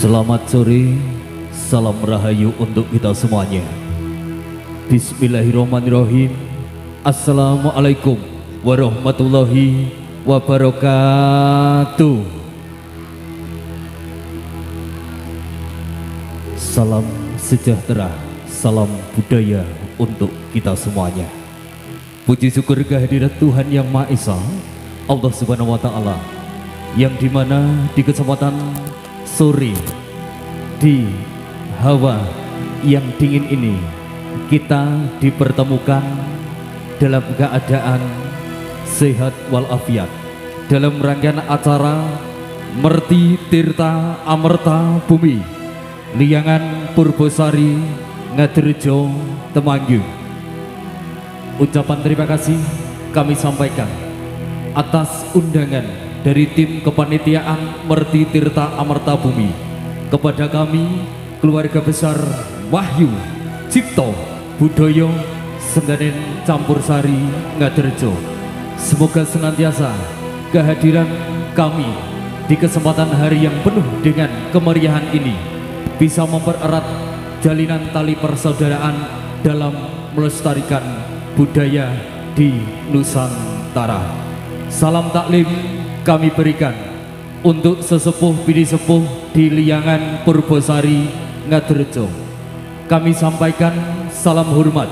Selamat sore, salam rahayu untuk kita semuanya. Bismillahirrahmanirrahim. Assalamualaikum warahmatullahi wabarakatuh. Salam sejahtera, salam budaya untuk kita semuanya. Puji syukur kehadirat Tuhan Yang Maha Esa, Allah Subhanahu wa Ta'ala, yang dimana di kesempatan sore di hawa yang dingin ini kita dipertemukan dalam keadaan sehat walafiat dalam rangkaian acara Merti Tirta Amerta Bumi Liangan Purbosari Ngadirejo Temanggung. Ucapan terima kasih kami sampaikan atas undangan dari tim kepanitiaan Merti Tirta Amerta Bumi kepada kami keluarga besar Wahyu Cipto Budoyo Sengganen Campursari Ngadirejo. Semoga senantiasa kehadiran kami di kesempatan hari yang penuh dengan kemeriahan ini bisa mempererat jalinan tali persaudaraan dalam melestarikan budaya di Nusantara. Salam taklim kami berikan untuk sesepuh bini sepuh di Liangan Purbosari Ngadirejo. Kami sampaikan salam hormat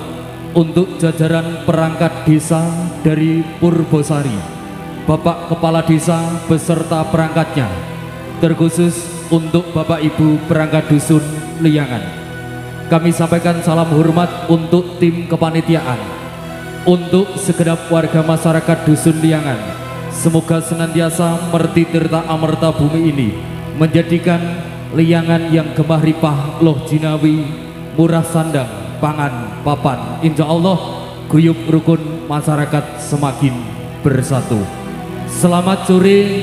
untuk jajaran perangkat desa dari Purbosari, Bapak Kepala Desa beserta perangkatnya, terkhusus untuk Bapak Ibu perangkat dusun Liangan. Kami sampaikan salam hormat untuk tim kepanitiaan, untuk segenap warga masyarakat dusun Liangan. Semoga senantiasa Merti Tirta Amerta Bumi ini menjadikan Liangan yang gemah ripah loh jinawi, murah sandang, pangan, papan. Insya Allah guyub rukun masyarakat semakin bersatu. Selamat sore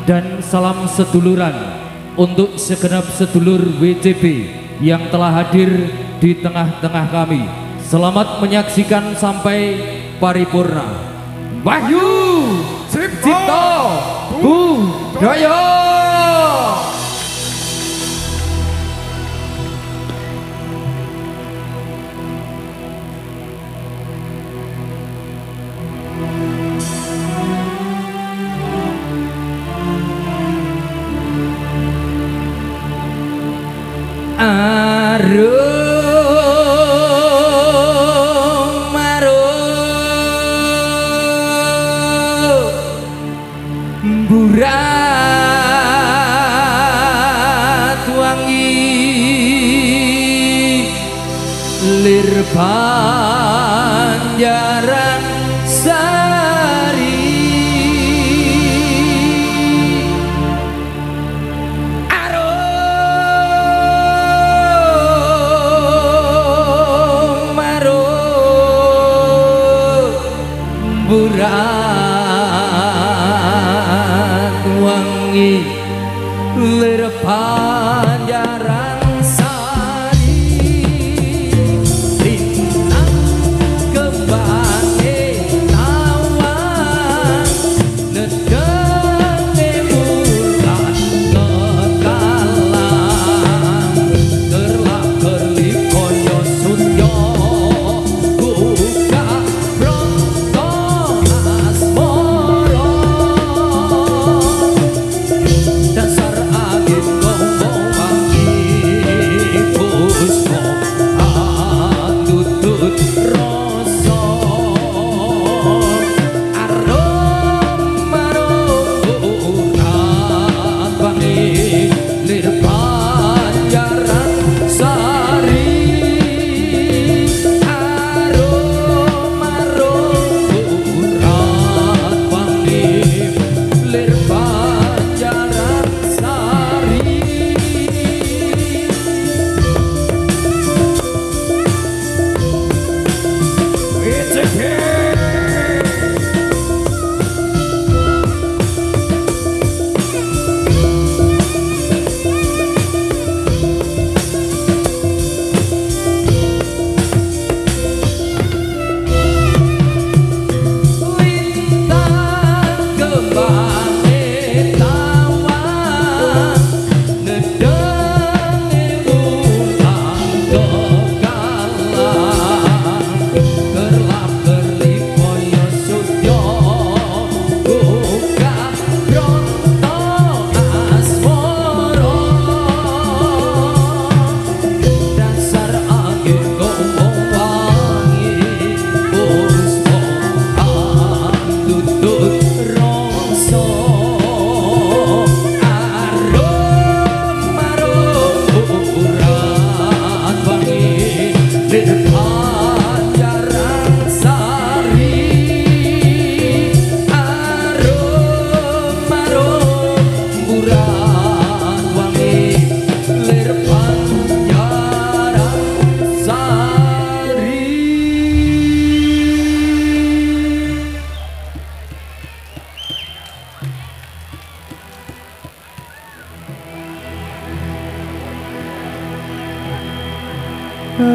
dan salam seduluran untuk segenap sedulur WCB yang telah hadir di tengah-tengah kami. Selamat menyaksikan sampai paripurna. Wahyu Cipto Budoyo. Burat wangi lir Banjaran Sari arum arum burat wangi lir Banjaran Sari lintang kembangé tawan nedene bulan kekalan terlak-terlik kaya surya buka pronto asmara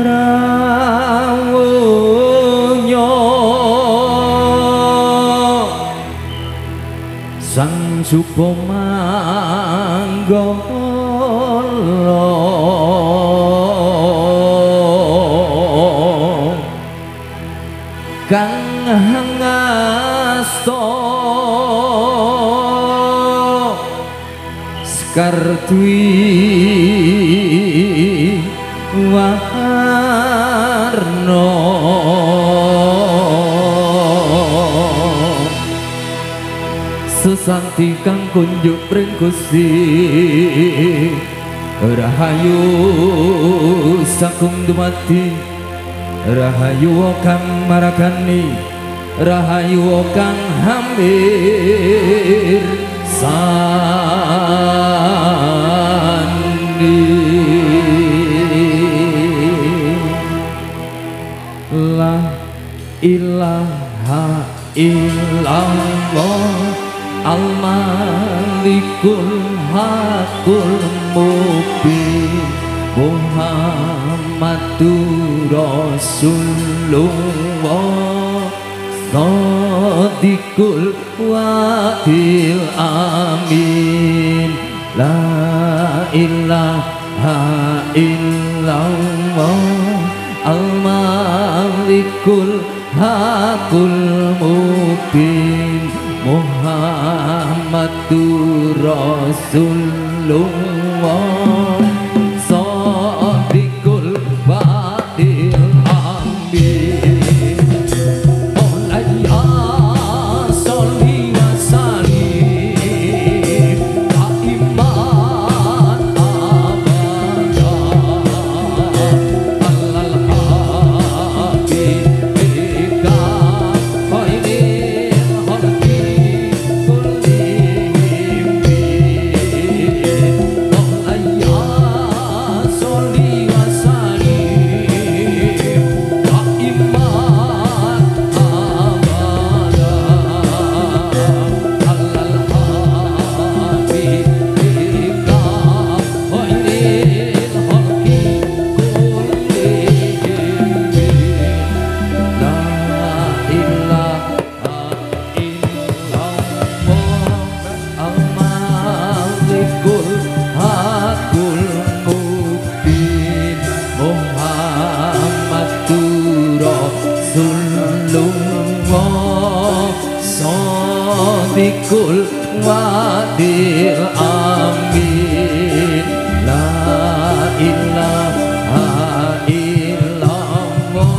rawuhnya sang supo manggala kang ngasta sekar dwi warna sesanti kang kunjuk pring Gusti rahayu sakum dumati rahayu kang maragani rahayu kang hampir sandi la ilaha illallah al-malikul hakul mubin Muhammadur Rasulullah Sadiqul Wadil Amin La ilaha illallah Al-Malikul Hakul Mubin Muhammadur Rasulullah Sadiqul Wadil Amin Sadiqul Wadil Amin La ilaha illallah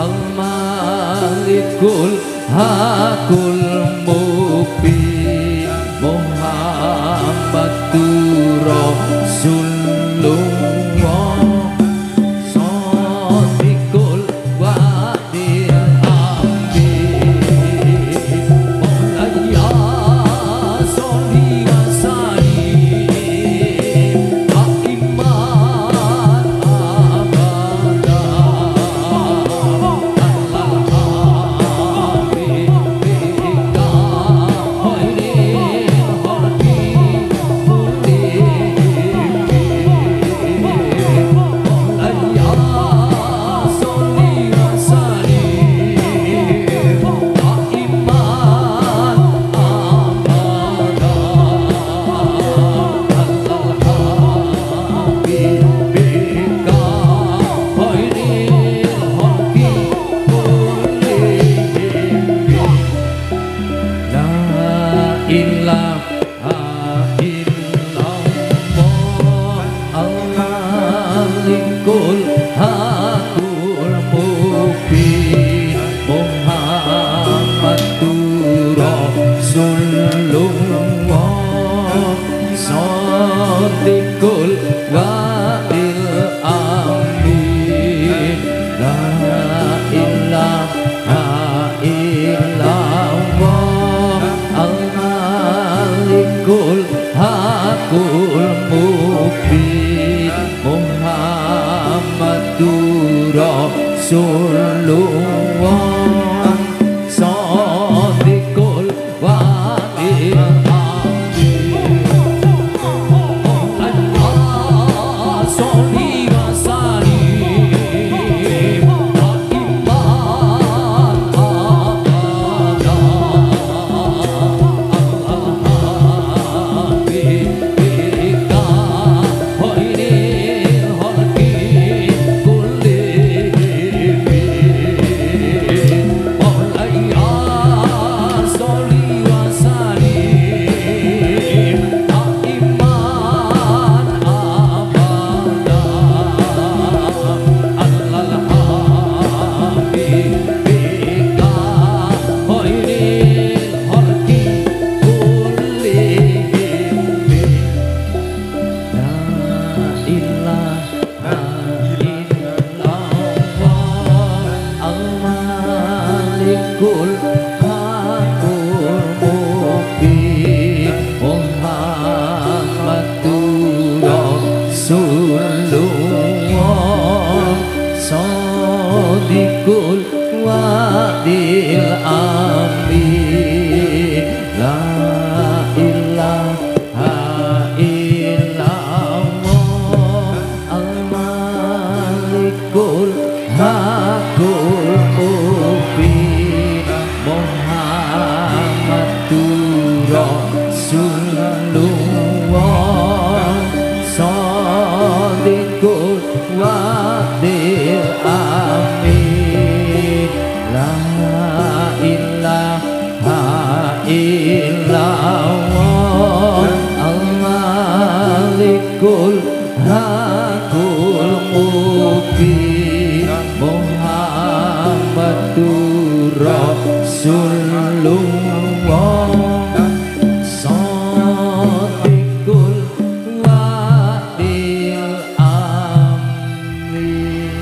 Al-Malikul Hakul Mubin Muhammadur Rasulullah Sadiqul Wadil Al-Malikul Hakul Mubin Muhammadur Rasulullah Sadiqul Wadil Amin La ilaha illallah Al-Malikul Hakul Mubin Muhammadur Rasulullah Sadiqul Wadil Amin Allah sholli wa sallim sulluwon sadikut wadil amin la ilaha illallah al-malikul hakul mubin Muhammadur Rasulullah Shadiqul wadil amin.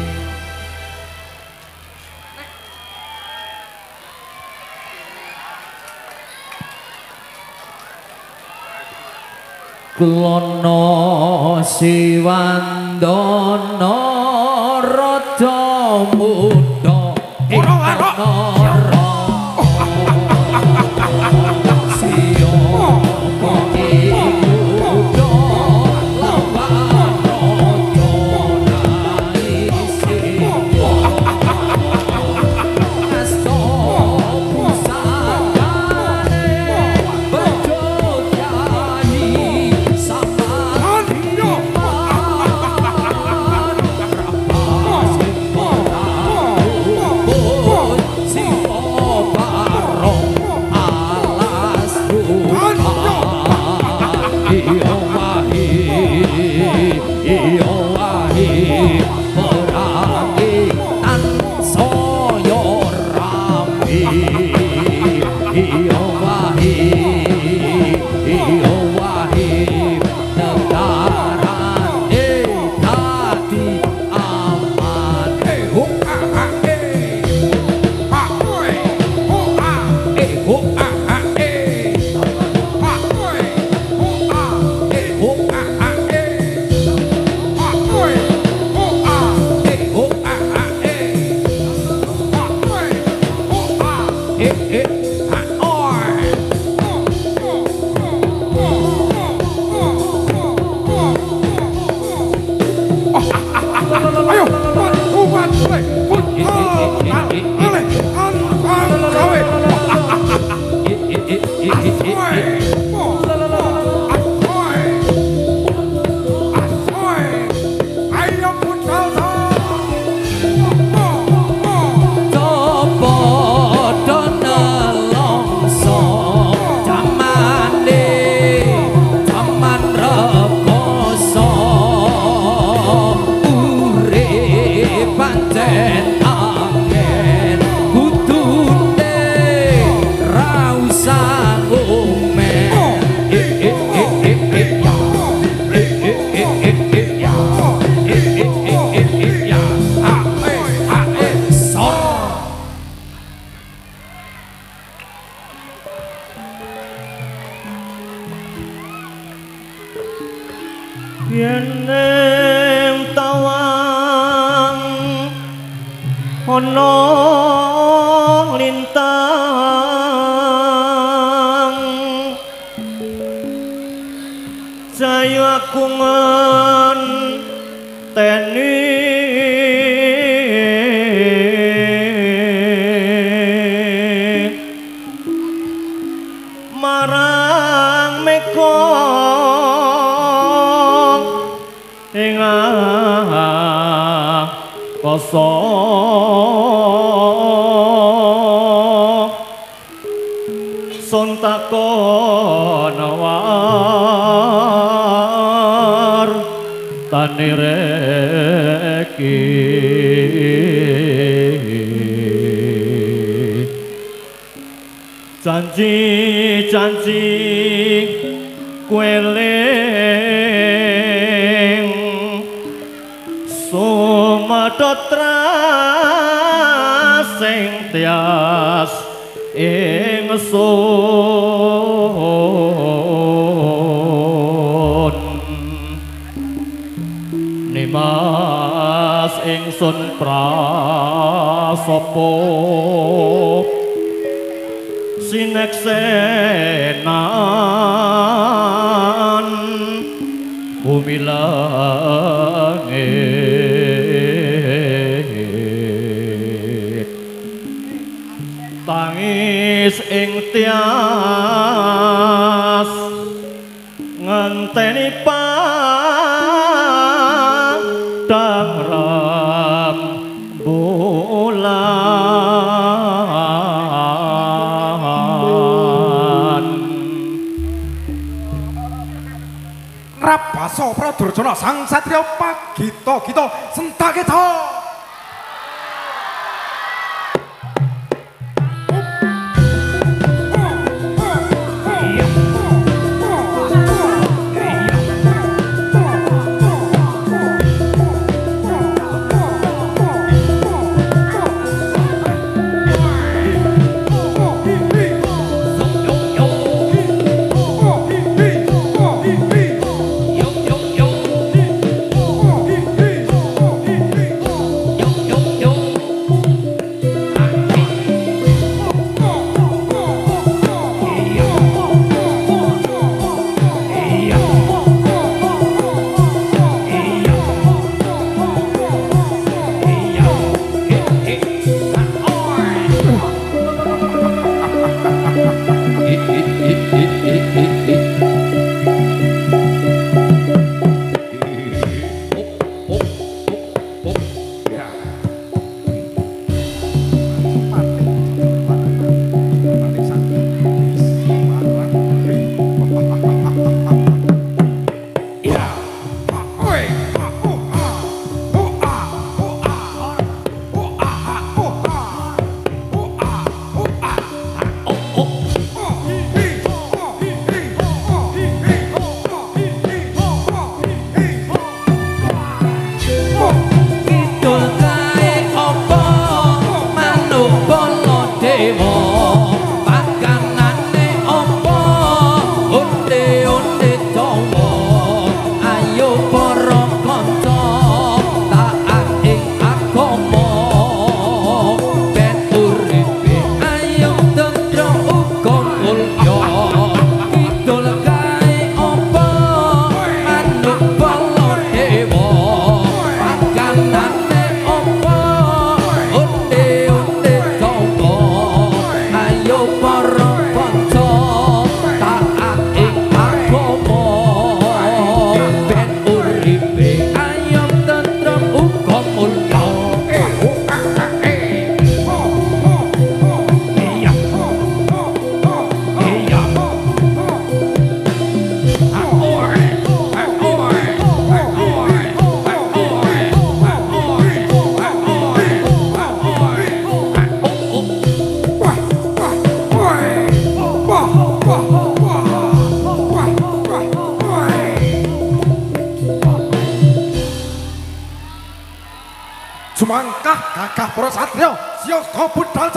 Kulono siwandana raja muda yen ing tawang ana lintang sayu aku ngenteni marang meko koso sontakon war tanireki janji-janji kueling sumadotra sing tias ingsun nimas ingsun prasopo sineksenan bumi langit tangis ing tias ngenteni padang rembulan Rabaso Pradurjana sang satriya pagita-gita sentageta Sumangkah gagah para satriya siyaga budal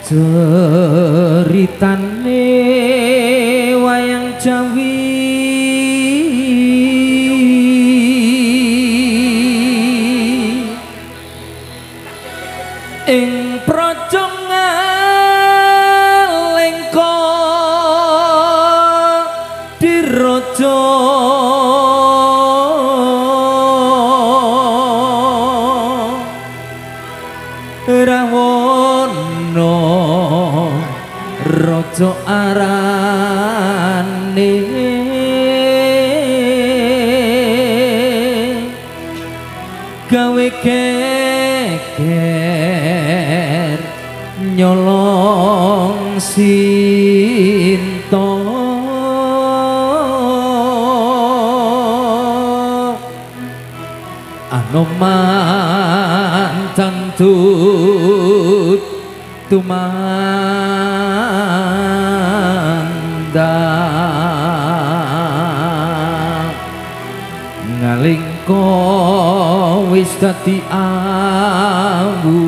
ceritane wayang Jawi ing praja Ngalengka diraja Rawana raja arane gawe geger nyolong Sinta Anoman tut tumandang ngalingka wis dadi awu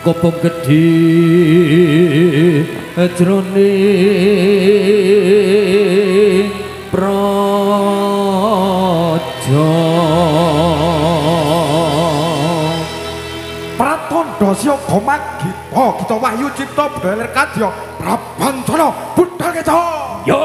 kopong gedhe jroning praja Pratandha siaga magita kita wahyu cipta beler kadya Prabancana budal keca yo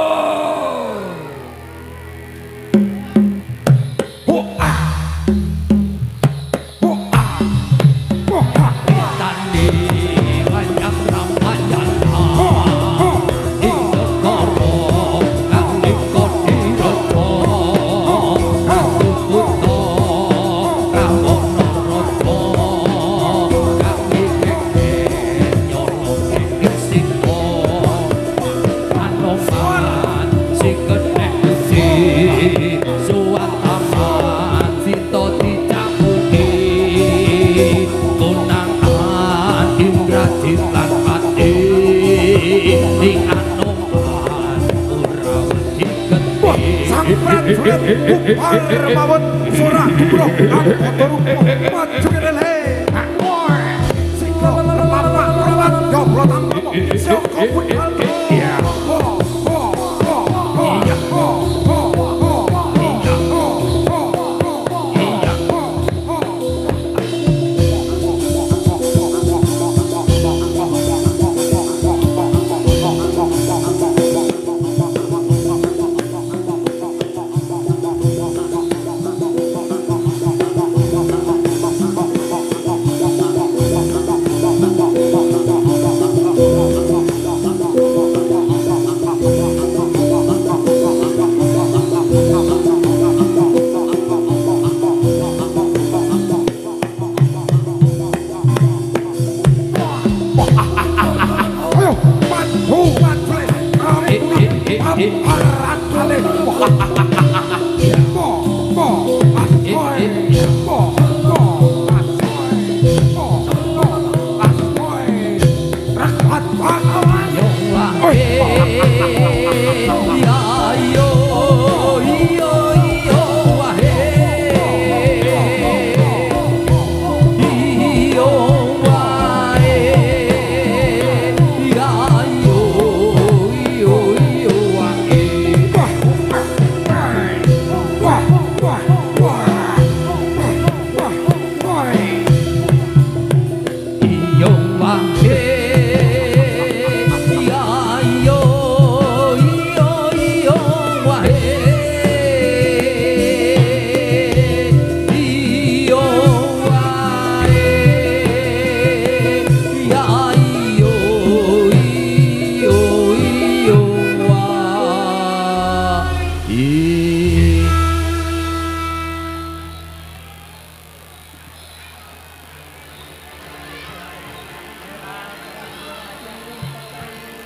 Mawon surah bro angkata rupa maju kelele sika pertama rawat yo protamo siaga budal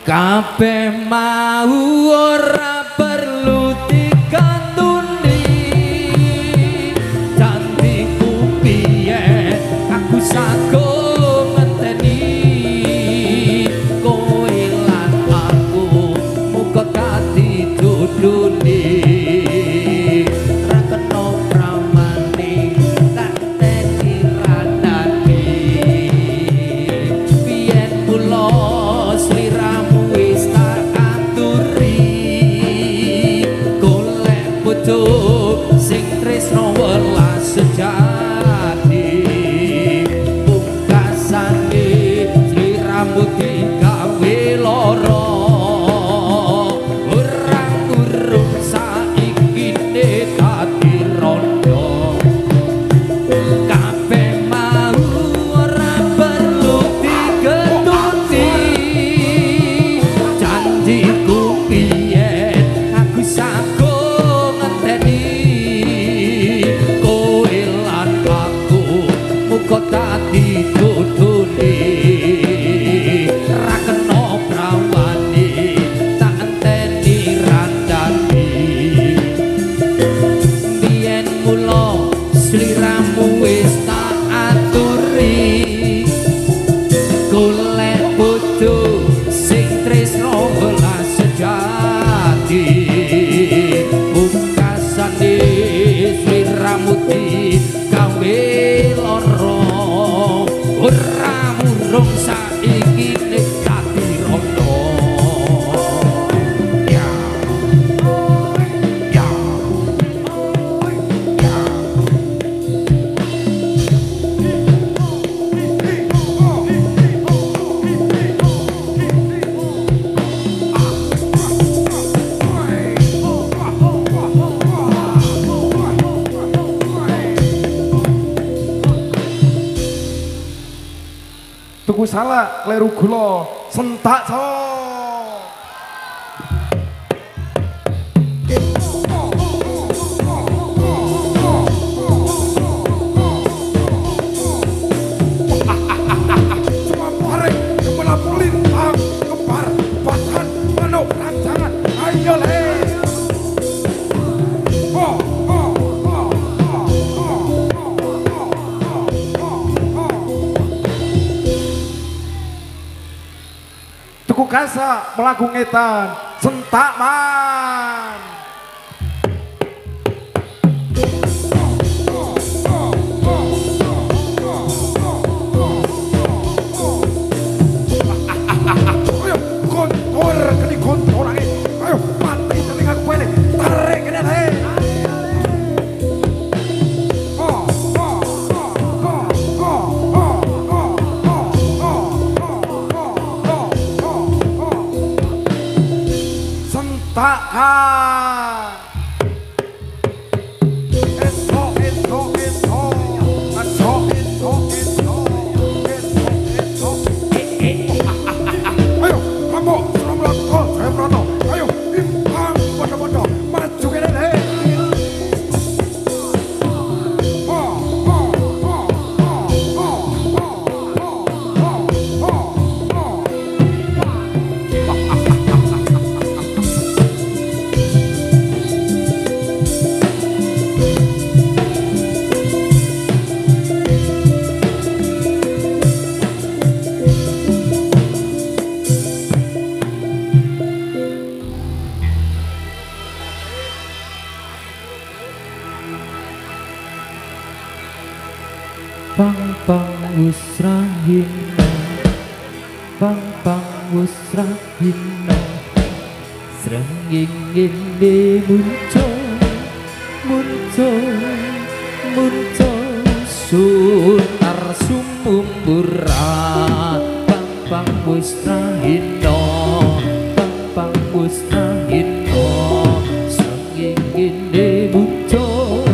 kabeh mau ora perlu dikanduni cantikku piye aku sago ngenteni kowe lan aku muga dadi dudune ra kena pramane tak teni ra butuh sing tresno welas sejati pungkasane Sri Ramuti gawe lara orang urung saiki ne dadi rondo kabeh mau ora perlu diketuti janjiku biyen aku sago ngenteni kowe lan aku muga dadi dudune ra kena prawani tak enteni randani biyen mula sliramu wis tak aturi golek bojo sing tresno welas sejati pungkasane Sri Ramuti gawe lara ora murung saiki nek dadi rondo ya ya ya Tuku salah kleru gula sentak so. Cuma bareng kepala pelintang kembar bahan manuk rancangan ayo le. Tuku kasa melaku ngetan sentak man. Ayo kontor kini kontor lagi. Ayo mati telinga kuele tarik kene le. Takkan esok ayo kamu selamat kau saya Brono ayo impang bodoh-bodoh maju ke deh pang usrahina pang usrahina srengenge muncul sunar sumumburan pang usrahina pang usrahina srengenge muncul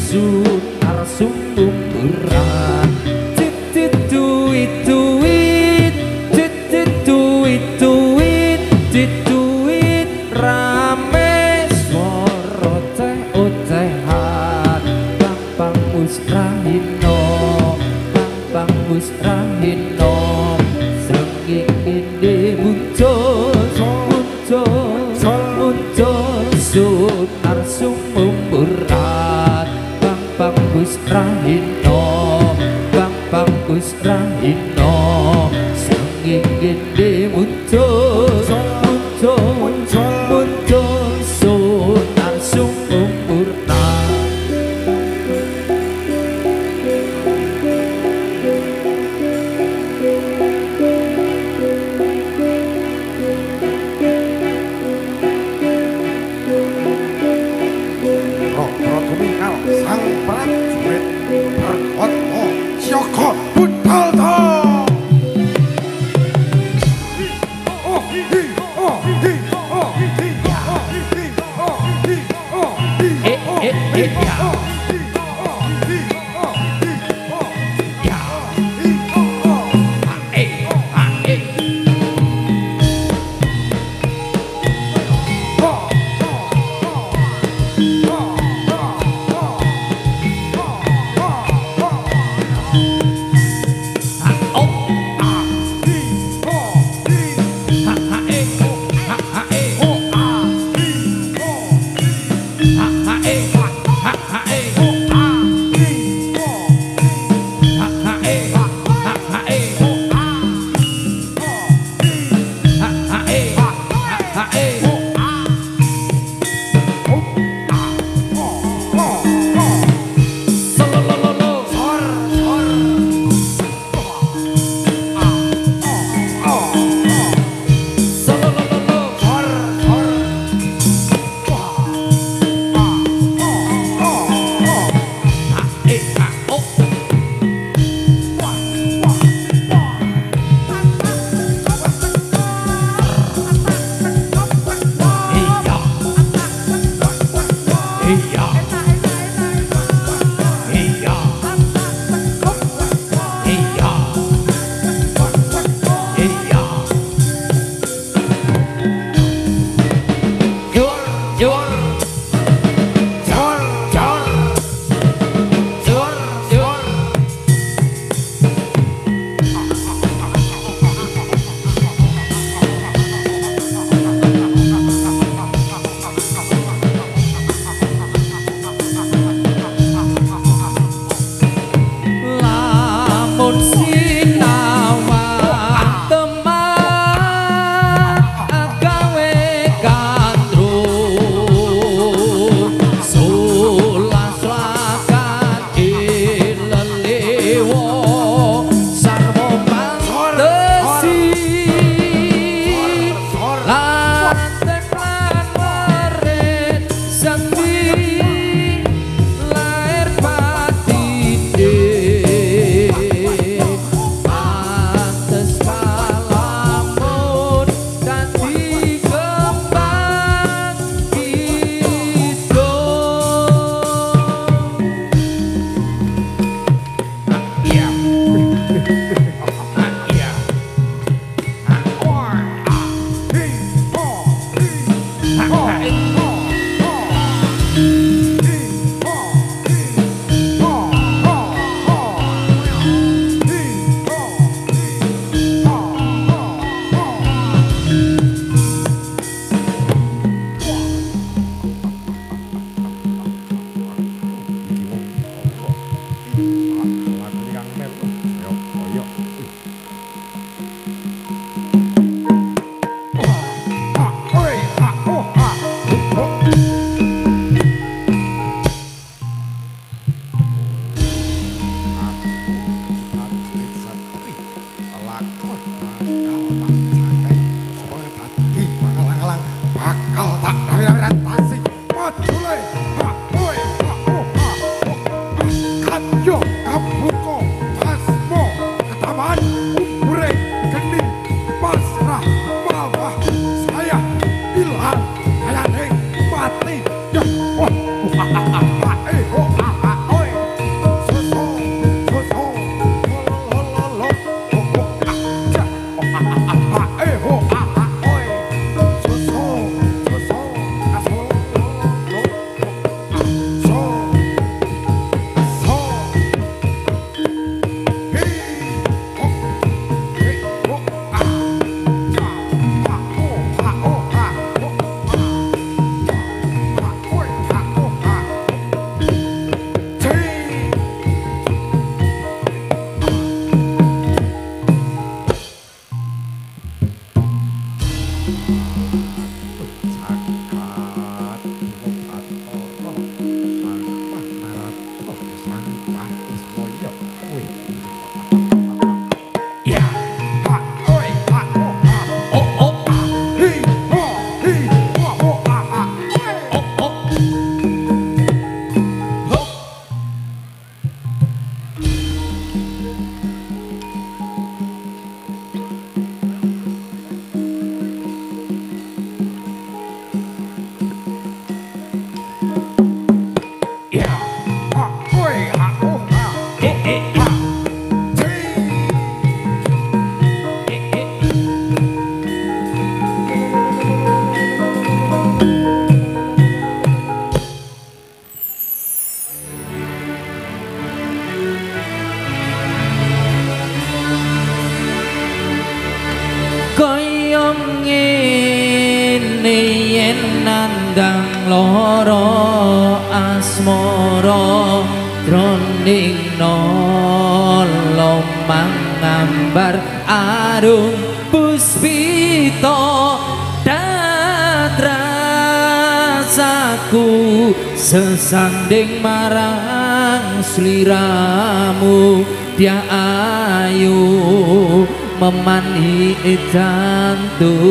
sunar sumumburan duit rame swara teh ocehan pang musrahino srengenge muncul sunar sumumburan pang musrahino srengenge muncul sunar sumumburan nandang loro asmara droning lomang ngambar arum puspita dadrasaku sesanding marang sliramu dia ayu memani jantungku.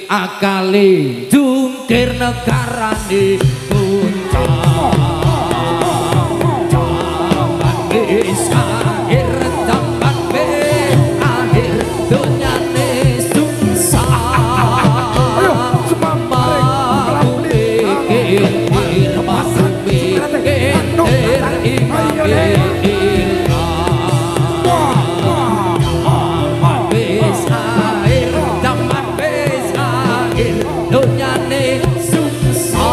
Akale jungkir mungkir negarane puncak jaman wis akhir jaman wis akhir dunyane sungsar Ayo semamare mikir masak mikir dunyane sungsar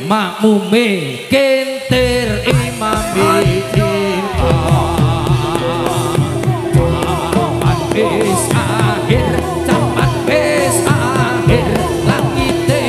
makmume kentir imame jaman wis akhir jaman wis akhir langite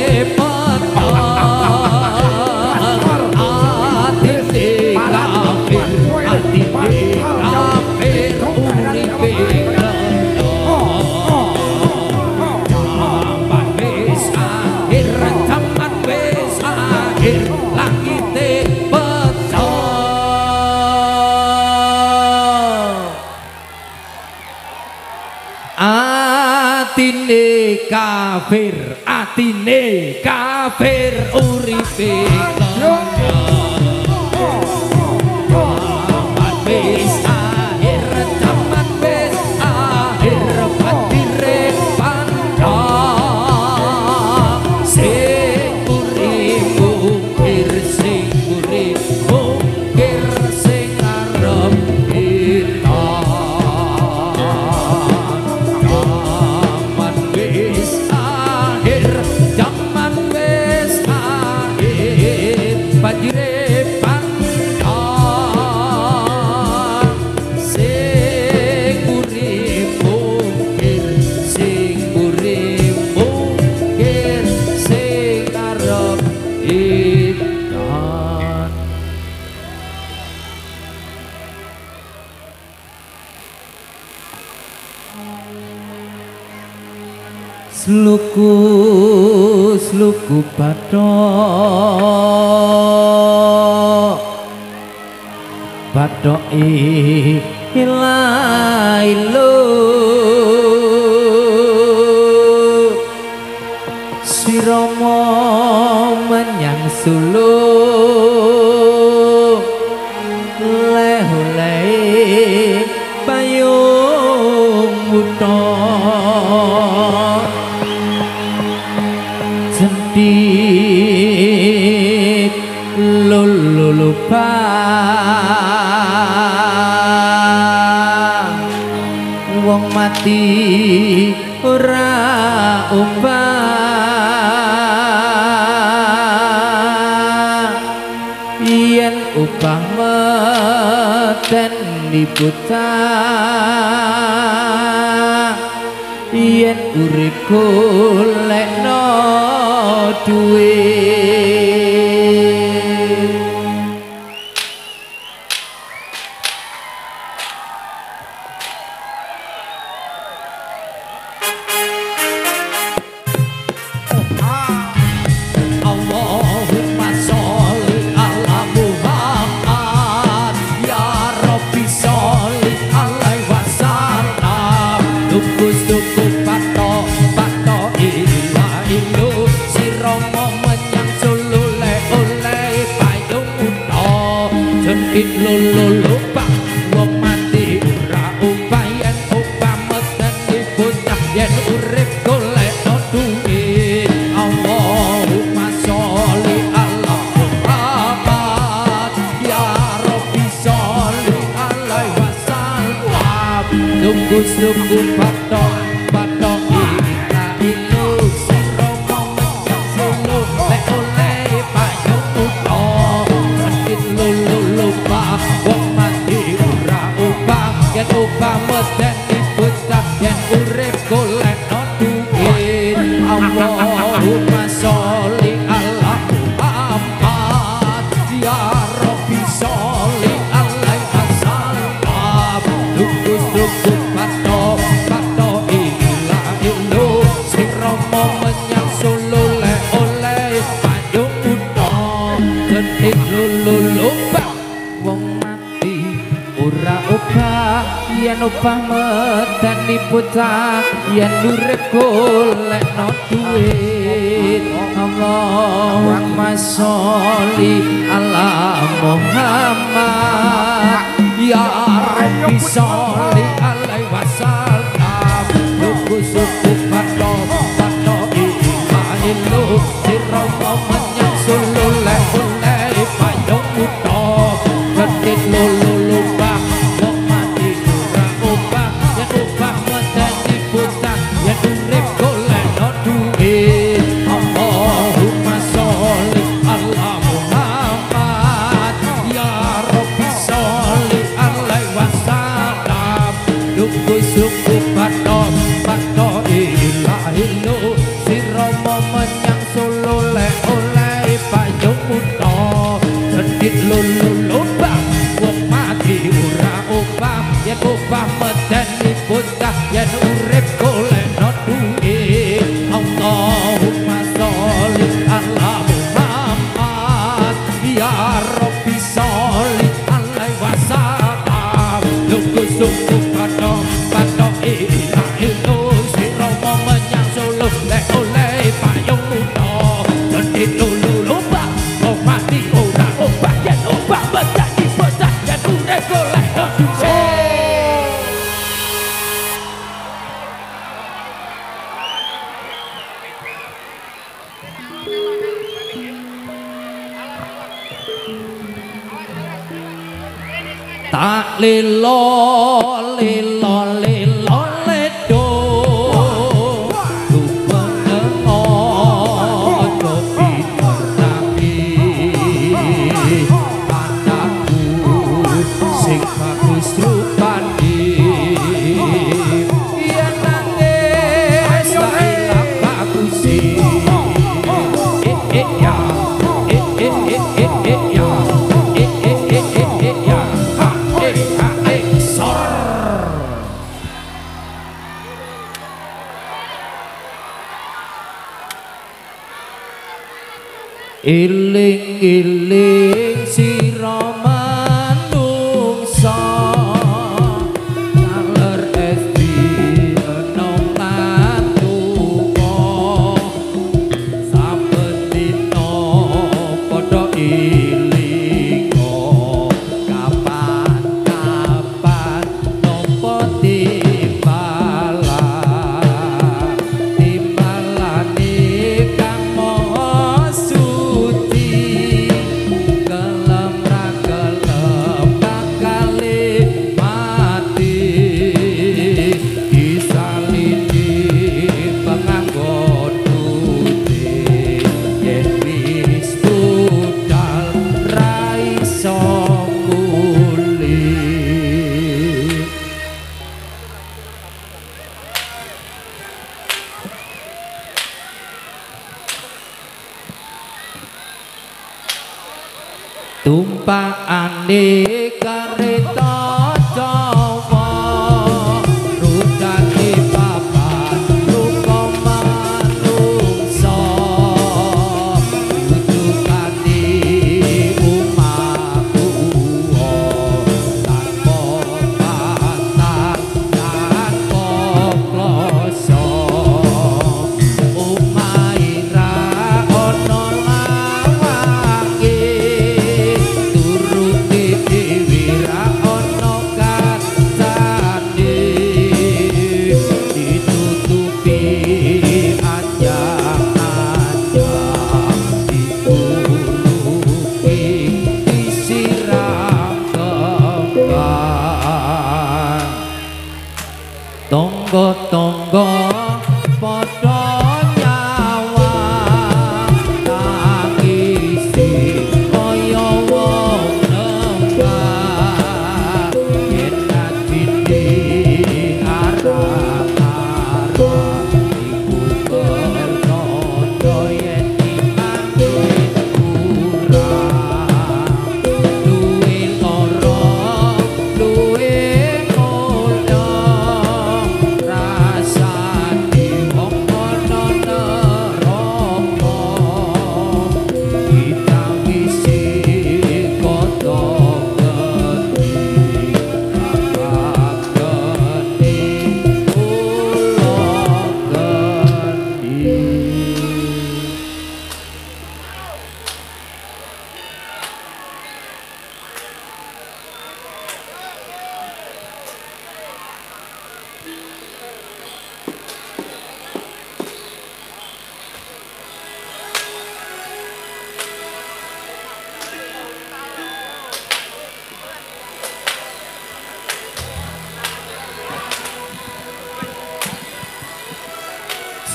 atine kafir uripe jaman wis akhir jaman wis akhir patire pandang sing urip sing arep kita sluku bathok ilailo sirama menyang Solo leh-leh payung muta cendik lulupa wong mati ora yen upah meten dibutah yen urip golekno duit Allahumma sholli ala Muhammad ya Rabbi sholli alaihi wasallam tukus patok ilu sirama menyang Solo le oleh payung uta jengkit lulupa wong mati ora upayan upah meten bocah yen urip golekno duit Allahumma sholli ala Muhammad ya Rabbi sholli alaihi wasallam tukus patok upah meten dibocah yen urip golekno duit Allahumma sholli ala Muhammad ya Rabbi sholli alaihi wasallam tukus patok yen opah medeni bocah yen urip golekno duit Allahumma sholli ala Muhammad ya Rabbi sholli alaihi wasallam lugu suku padha padha ilu sirama menyang sulule ulai payung utha gedit lulu bang kok mati ora obah yen obah medeni bocah yen urip golekno duit Allahumma sholli ala Muhammad ya Rabbi sholli alaihi wasallam lugu suku padha padha ilahilu sirama menyang sulule oleh payung utha gedit lulu lubang wong mati ora obah yen obah medeni bocah yen urip golekno duit Allahumma sholli ala Muhammad ya Rabbi sholli alaihi wasallam lugu suku padha padha ilahilu sirama menyang sulule oleh payung utha gedit lulu lubang wong mati ora obah yen obah medeni bocah yen urip golekno duit tak lilo lilo lilo ledo lupengo cobi tertangi padaku sing bagus rupane yen nangis tak ilang bagus ya ya ya sor iling-iling sira manungsa naler esti enom lan tuwa saben dina padha ilinga kapan-kapan nampa timbalane kang maha suci kelem ra kelem bakale mati disalini penganggon putih yen wis budal ra iso pulih. Tumpakane kereta Jawa rudane papan rupa manungsa rujukane umaku tanpa patah tanpa kloso umaira ana lawange turuti dewi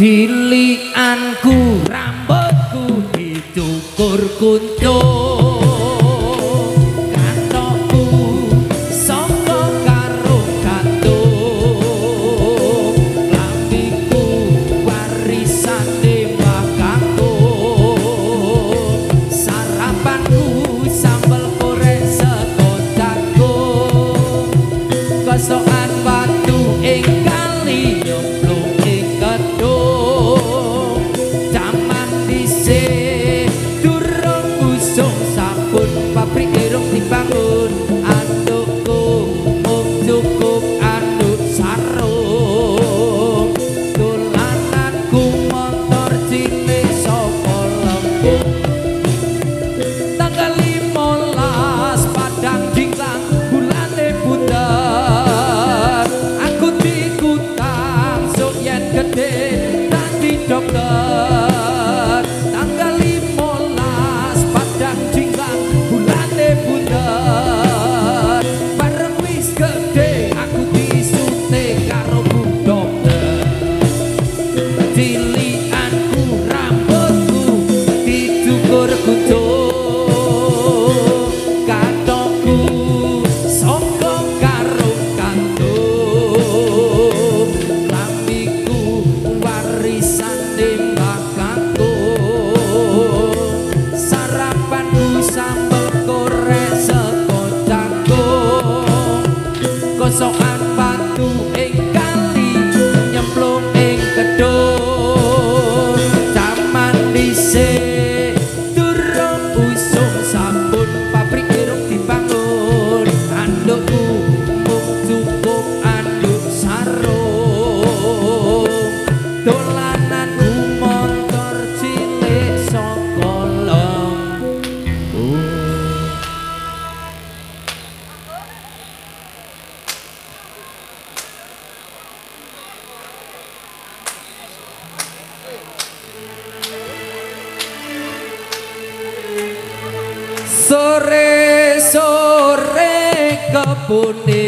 Cilianku rambutku dicukur kuncup kantokku saka karo gantung lambiku warisane mbah kakung sarapanku sambel goreng sego jagung kesokan watu ing kali nyemplung ing kedung jaman dhisik durung usung sampun pabrik irung dibangun andukku mung cukup anduk sarung dolananku motor cilik saka lembung tanggal 15 Padang Jinglang bulane bunder aku dikutang sok yen gede dadi dokter tanggal 15 Padang Jinglang bulane bunder bareng wis gede aku disuntik karo bu dokter cilianku rambutku dicukur kuncup kantokku saka karo kantung lambiku warisane mbah kakung sarapanku sambel goreng sego jagung kosokan batu ing kali nyemplung ing kedung jaman dhisik durung usung sampun pabrik irung dibangun andukku mung cukup anduk sarung dolananku motor cilik saka lembung. Sore-sore kebune